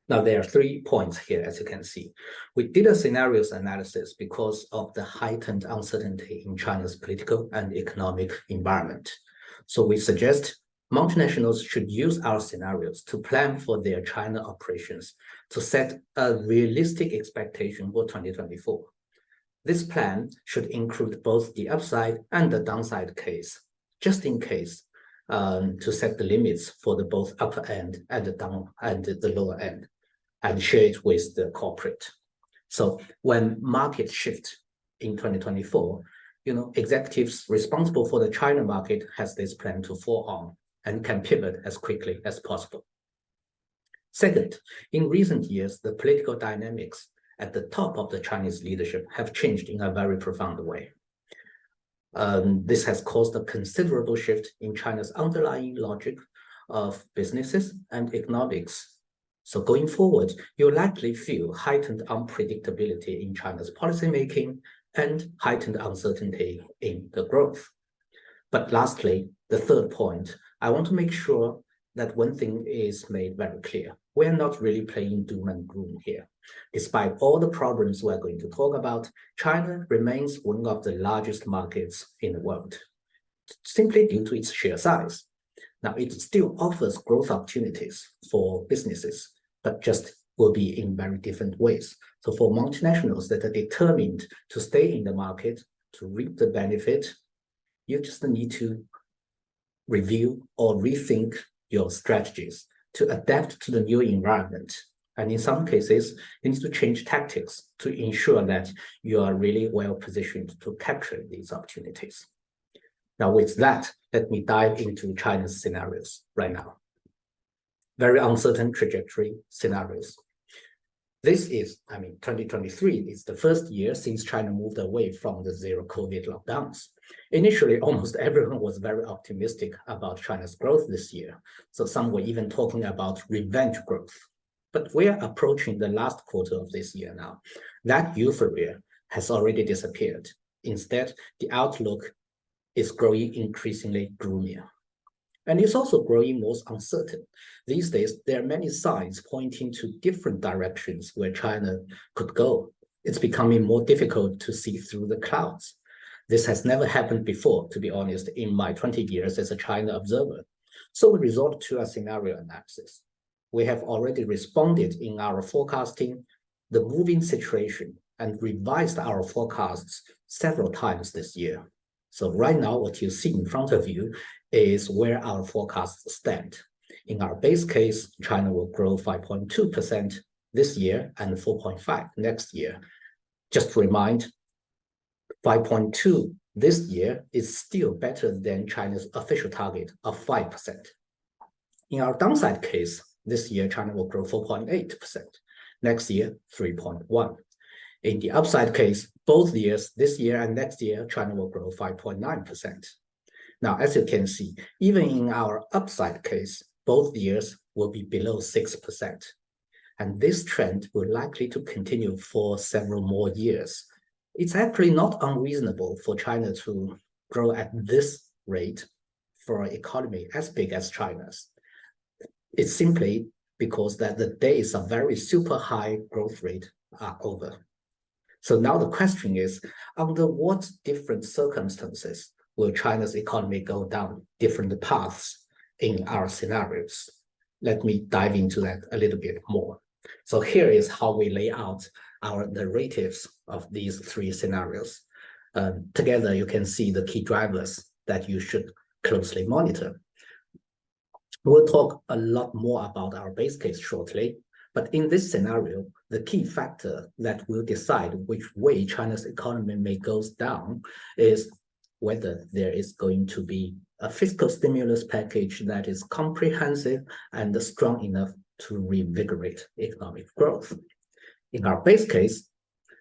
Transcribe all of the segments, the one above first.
Now, there are 3 points here, as you can see. We did a scenarios analysis because of the heightened uncertainty in China's political and economic environment. So we suggest multinationals should use our scenarios to plan for their China operations to set a realistic expectation for 2024. This plan should include both the upside and the downside case, just in case, to set the limits for the both upper end and the lower end, and share it with the corporate. So when markets shift in 2024, executives responsible for the China market has this plan to fall on and can pivot as quickly as possible. Second, in recent years, the political dynamics at the top of the Chinese leadership have changed in a very profound way. This has caused a considerable shift in China's underlying logic of businesses and economics. So going forward, you'll likely feel heightened unpredictability in China's policymaking and heightened uncertainty in the growth. But lastly, the third point, I want to make sure that one thing is made very clear. We're not really playing doom and gloom here. Despite all the problems we're going to talk about, China remains one of the largest markets in the world, simply due to its sheer size. Now, it still offers growth opportunities for businesses, but just will be in very different ways. So for multinationals that are determined to stay in the market, to reap the benefit, you just need to review or rethink your strategies to adapt to the new environment. And in some cases, you need to change tactics to ensure that you are really well positioned to capture these opportunities. Now, with that, let me dive into China's scenarios right now. Very uncertain trajectory scenarios. This is, 2023 is the first year since China moved away from the zero COVID lockdowns. Initially, almost everyone was very optimistic about China's growth this year. So some were even talking about revenge growth. But we're approaching the last quarter of this year now. That euphoria has already disappeared. Instead, the outlook is growing increasingly gloomier. And it's also growing more uncertain. These days, there are many signs pointing to different directions where China could go. It's becoming more difficult to see through the clouds. This has never happened before, to be honest, in my 20 years as a China observer. So we resort to a scenario analysis. We have already responded in our forecasting the moving situation and revised our forecasts several times this year. So right now, what you see in front of you is where our forecasts stand. In our base case, China will grow 5.2% this year and 4.5% next year. Just to remind, 5.2% this year is still better than China's official target of 5%. In our downside case, this year, China will grow 4.8%. Next year, 3.1%. In the upside case, both years, this year and next year, China will grow 5.9%. Now, as you can see, even in our upside case, both years will be below 6%. And this trend will likely to continue for several more years. It's actually not unreasonable for China to grow at this rate for an economy as big as China's. It's simply because that the days of very super high growth rate are over. So now the question is, under what different circumstances will China's economy go down different paths in our scenarios? Let me dive into that a little bit more. So here is how we lay out our narratives of these 3 scenarios. Together, you can see the key drivers that you should closely monitor. We'll talk a lot more about our base case shortly, but in this scenario, the key factor that will decide which way China's economy may go down is whether there is going to be a fiscal stimulus package that is comprehensive and strong enough to reinvigorate economic growth. In our base case,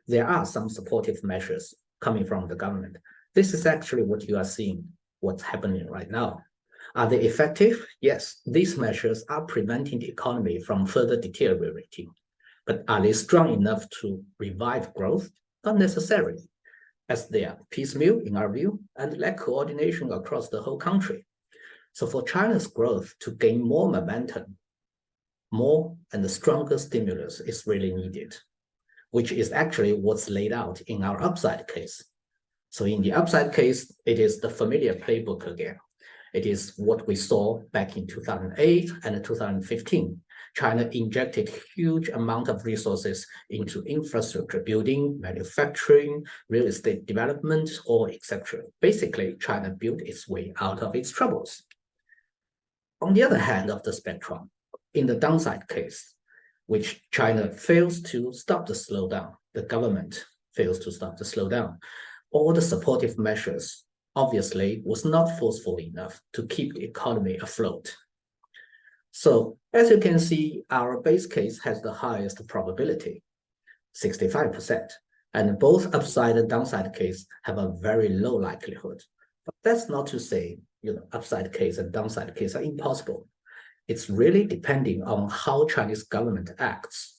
there are some supportive measures coming from the government. This is actually what you are seeing, what's happening right now. Are they effective? Yes, these measures are preventing the economy from further deteriorating. But are they strong enough to revive growth? Not necessarily, as they are piecemeal, in our view, and lack coordination across the whole country. So for China's growth to gain more momentum, more and stronger stimulus is really needed, which is actually what's laid out in our upside case. So in the upside case, it is the familiar playbook again. It is what we saw back in 2008 and 2015. China injected huge amount of resources into infrastructure building, manufacturing, real estate development, or etc. Basically, China built its way out of its troubles. On the other hand of the spectrum, in the downside case, which China fails to stop the slowdown, the government fails to stop the slowdown, all the supportive measures obviously was not forceful enough to keep the economy afloat. So as you can see, our base case has the highest probability, 65%, and both upside and downside case have a very low likelihood. But that's not to say, upside case and downside case are impossible. It's really depending on how Chinese government acts.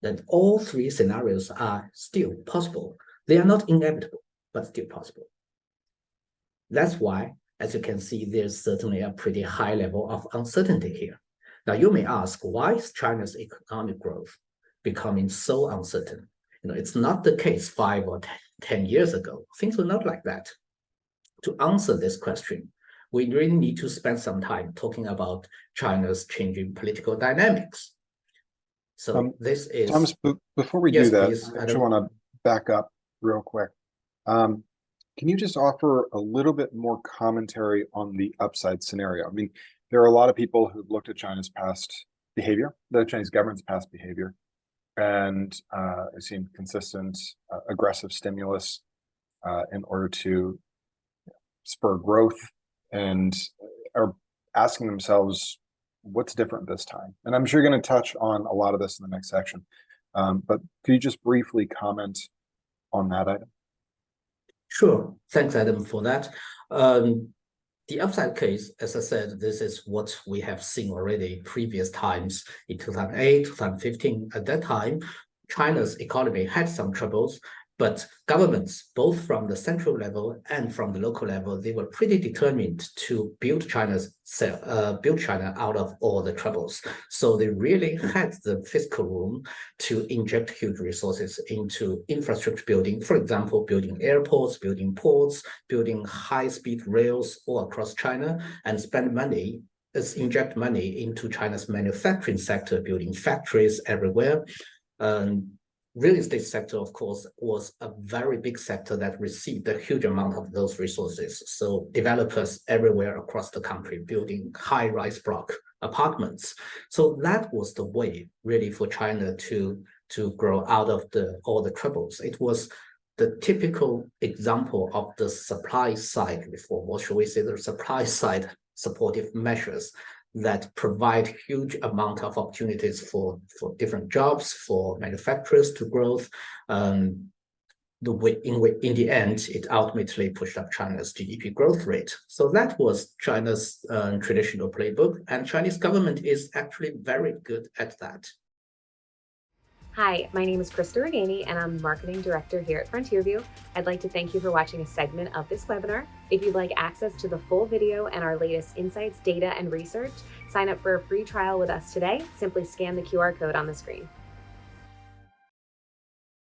That all three scenarios are still possible. They are not inevitable, but still possible. That's why, as you can see, there's certainly a pretty high level of uncertainty here. Now, you may ask, why is China's economic growth becoming so uncertain? It's not the case 5 or 10 years ago. Things were not like that. To answer this question, we really need to spend some time talking about China's changing political dynamics. So this is... Thomas, before we do that, I actually want to back up real quick. Can you just offer a little bit more commentary on the upside scenario? I mean, there are a lot of people who've looked at China's past behavior, the Chinese government's past behavior, and have seen consistent aggressive stimulus in order to spur growth, and are asking themselves, what's different this time? And I'm sure you're going to touch on a lot of this in the next section. But could you just briefly comment on that item? Sure. Thanks, Adam, for that. The upside case, as I said, this is what we have seen already previous times in 2008, 2015. At that time, China's economy had some troubles, but governments, both from the central level and from the local level, they were pretty determined to build China out of all the troubles. So they really had the fiscal room to inject huge resources into infrastructure building, for example, building airports, building ports, building high-speed rails all across China, and inject money into China's manufacturing sector, building factories everywhere. Real estate sector, of course, was a very big sector that received a huge amount of those resources. So developers everywhere across the country building high-rise block apartments. So that was the way really for China to grow out of all the troubles. It was the typical example of the supply side reform, or should we say the supply side supportive measures that provide huge amount of opportunities for different jobs, for manufacturers to growth. In the end, it ultimately pushed up China's GDP growth rate. So that was China's traditional playbook, and Chinese government is actually very good at that. Hi, my name is Krista Reganey, and I'm the Marketing Director here at FrontierView. I'd like to thank you for watching a segment of this webinar. If you'd like access to the full video and our latest insights, data, and research, sign up for a free trial with us today. Simply scan the QR code on the screen.